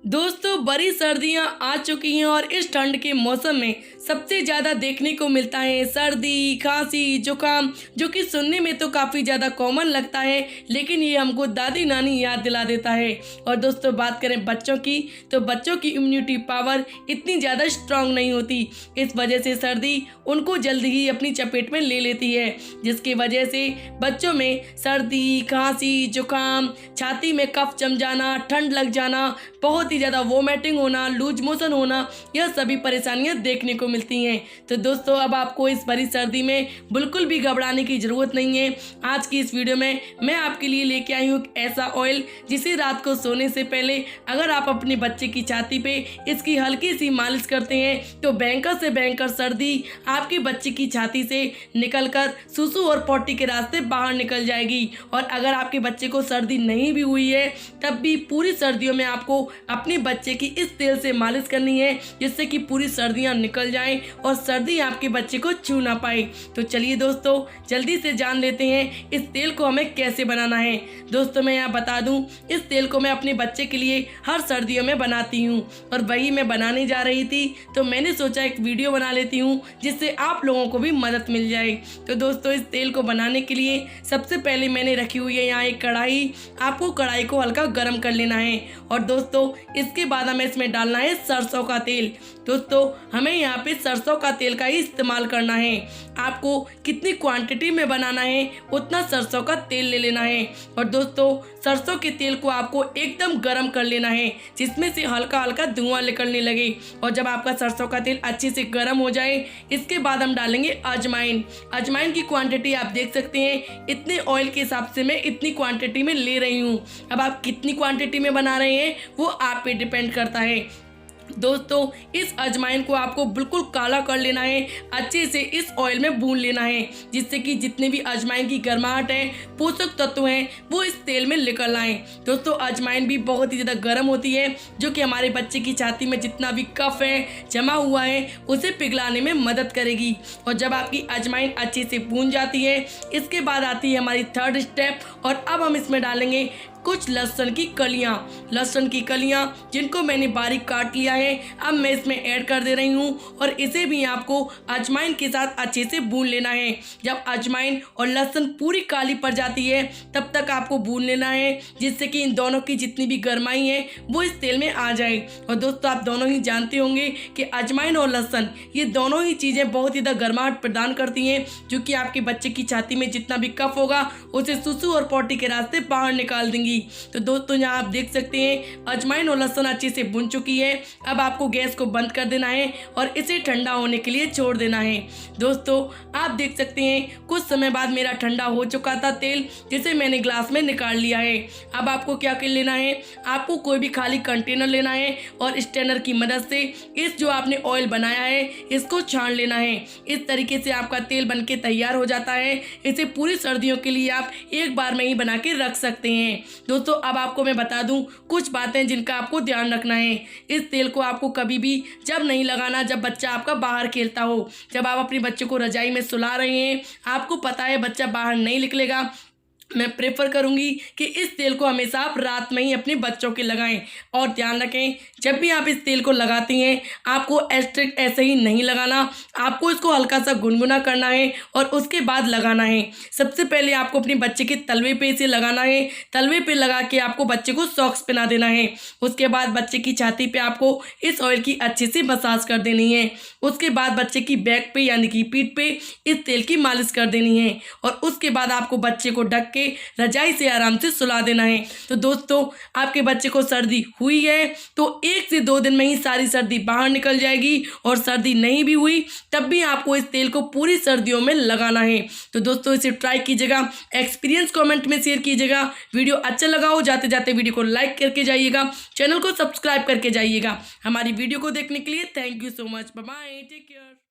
दोस्तों बड़ी सर्दियां आ चुकी हैं और इस ठंड के मौसम में सबसे ज़्यादा देखने को मिलता है सर्दी, खांसी, जुकाम, जो कि सुनने में तो काफ़ी ज़्यादा कॉमन लगता है, लेकिन ये हमको दादी नानी याद दिला देता है। और दोस्तों बात करें बच्चों की, तो बच्चों की इम्यूनिटी पावर इतनी ज़्यादा स्ट्रांग नहीं होती। इस वजह से सर्दी उनको जल्दी ही अपनी चपेट में ले लेती है, जिसकी वजह से बच्चों में सर्दी, खांसी, जुकाम, छाती में कफ जम जाना, ठंड लग जाना, बहुत ही ज़्यादा वोमिटिंग होना, लूज मोशन होना, यह सभी परेशानियां देखने को मिलती हैं। तो दोस्तों अब आपको इस भरी सर्दी में बिल्कुल भी घबराने की ज़रूरत नहीं है। आज की इस वीडियो में मैं आपके लिए लेके आई हूँ ऐसा ऑयल जिसे रात को सोने से पहले अगर आप अपने बच्चे की छाती पे इसकी हल्की सी मालिश करते हैं तो भयंकर से भयंकर सर्दी आपके बच्चे की छाती से निकलकर सुसु और पॉटी के रास्ते बाहर निकल जाएगी। और अगर आपके बच्चे को सर्दी नहीं भी हुई है तब भी पूरी सर्दियों में आपको अपने बच्चे की इस तेल से मालिश करनी है, जिससे कि पूरी सर्दियां निकल जाएं और सर्दी आपके बच्चे को छू ना पाए। तो चलिए दोस्तों जल्दी से जान लेते हैं इस तेल को हमें कैसे बनाना है। दोस्तों मैं यहाँ बता दूं, इस तेल को मैं अपने बच्चे के लिए हर सर्दियों में बनाती हूँ और वही मैं बनाने जा रही थी तो मैंने सोचा एक वीडियो बना लेती हूँ जिससे आप लोगों को भी मदद मिल जाए। तो दोस्तों इस तेल को बनाने के लिए सबसे पहले मैंने रखी हुई है यहाँ एक कढ़ाई। आपको कढ़ाई को हल्का गर्म कर लेना है और दोस्तों इसके बाद हमें इसमें डालना है सरसों का तेल। दोस्तों हमें यहाँ पे सरसों का तेल का ही इस्तेमाल करना है। आपको कितनी क्वांटिटी में बनाना है उतना सरसों का तेल ले लेना है और दोस्तों सरसों के तेल को आपको एकदम गर्म कर लेना है, जिसमें से हल्का हल्का धुआं निकलने लगे। और जब आपका सरसों का तेल अच्छे से गर्म हो जाए इसके बाद हम डालेंगे अजवाइन। अजवाइन की क्वांटिटी आप देख सकते हैं, इतने ऑयल के हिसाब से मैं इतनी क्वांटिटी में ले रही हूँ। अब आप कितनी क्वांटिटी में बना रहे हैं वो आप पे डिपेंड करता है। दोस्तों इस अजवाइन को आपको बिल्कुल काला कर लेना है, अच्छे से इस ऑयल में भून लेना है, जिससे कि जितने भी अजवाइन की गर्माहट है, पोषक तत्व हैं, वो इस तेल में निकल आए। दोस्तों अजवाइन भी बहुत ही ज़्यादा गर्म होती है, जो कि हमारे बच्चे की छाती में जितना भी कफ है जमा हुआ है उसे पिघलाने में मदद करेगी। और जब आपकी अजवाइन अच्छे से भून जाती है इसके बाद आती है हमारी थर्ड स्टेप और अब हम इसमें डालेंगे कुछ लहसुन की कलियां। लहसुन की कलियां जिनको मैंने बारीक काट लिया है अब मैं इसमें ऐड कर दे रही हूं और इसे भी आपको अजवाइन के साथ अच्छे से भून लेना है। जब अजवाइन और लहसुन पूरी काली पड़ जाती है तब तक आपको भून लेना है, जिससे कि इन दोनों की जितनी भी गर्माई है वो इस तेल में आ जाए। और दोस्तों आप दोनों ही जानते होंगे कि अजवाइन और लहसुन ये दोनों ही चीज़ें बहुत ही ज़्यादा गर्माहट प्रदान करती हैं, जो कि आपके बच्चे की छाती में जितना भी कफ होगा उसे सुसु और पॉटी के रास्ते बाहर निकाल देंगी। तो दोस्तों यहाँ आप देख सकते हैं अजवाइन और लहसुन अच्छे से भुन चुकी है। अब आपको गैस को बंद कर देना है और इसे ठंडा होने के लिए छोड़ देना है। दोस्तों आप देख सकते हैं कुछ समय बाद मेरा ठंडा हो चुका था तेल, जिसे मैंने ग्लास में निकाल लिया है। अब आपको क्या कर लेना है, आपको कोई भी खाली कंटेनर लेना है और स्ट्रेनर की मदद से इस जो आपने ऑयल बनाया है इसको छान लेना है। इस तरीके से आपका तेल बन के तैयार हो जाता है। इसे पूरी सर्दियों के लिए आप एक बार में ही बना के रख सकते हैं। दोस्तों अब आपको मैं बता दूं कुछ बातें जिनका आपको ध्यान रखना है। इस तेल को आपको कभी भी जब नहीं लगाना जब बच्चा आपका बाहर खेलता हो। जब आप अपने बच्चे को रजाई में सुला रहे हैं, आपको पता है बच्चा बाहर नहीं निकलेगा, मैं प्रेफर करूंगी कि इस तेल को हमेशा आप रात में ही अपने बच्चों के लगाएं। और ध्यान रखें जब भी आप इस तेल को लगाती हैं आपको स्ट्रिक्ट ऐसे ही नहीं लगाना, आपको इसको हल्का सा गुनगुना करना है और उसके बाद लगाना है। सबसे पहले आपको अपने बच्चे के तलवे पे इसे लगाना है। तलवे पे लगा के आपको बच्चे को सॉक्स पहना देना है। उसके बाद बच्चे की छाती पे आपको इस ऑयल की अच्छे से मसाज कर देनी है। उसके बाद बच्चे की बैक पे यानी कि पीठ पे इस तेल की मालिश कर देनी है और उसके बाद आपको बच्चे को ढक के रजाई से आराम से सुला देना है। तो दोस्तों आपके बच्चे को सर्दी हुई है तो 1 से 2 दिन में ही सारी सर्दी बाहर निकल जाएगी, और सर्दी नहीं भी हुई तब भी आपको इस तेल को पूरी सर्दियों में लगाना है। तो दोस्तों इसे ट्राई कीजिएगा, एक्सपीरियंस कमेंट में शेयर कीजिएगा। वीडियो अच्छा लगा हो जाते जाते वीडियो को लाइक करके जाइएगा, चैनल को सब्सक्राइब करके जाइएगा। हमारी वीडियो को देखने के लिए thank you so much. Bye bye, take care.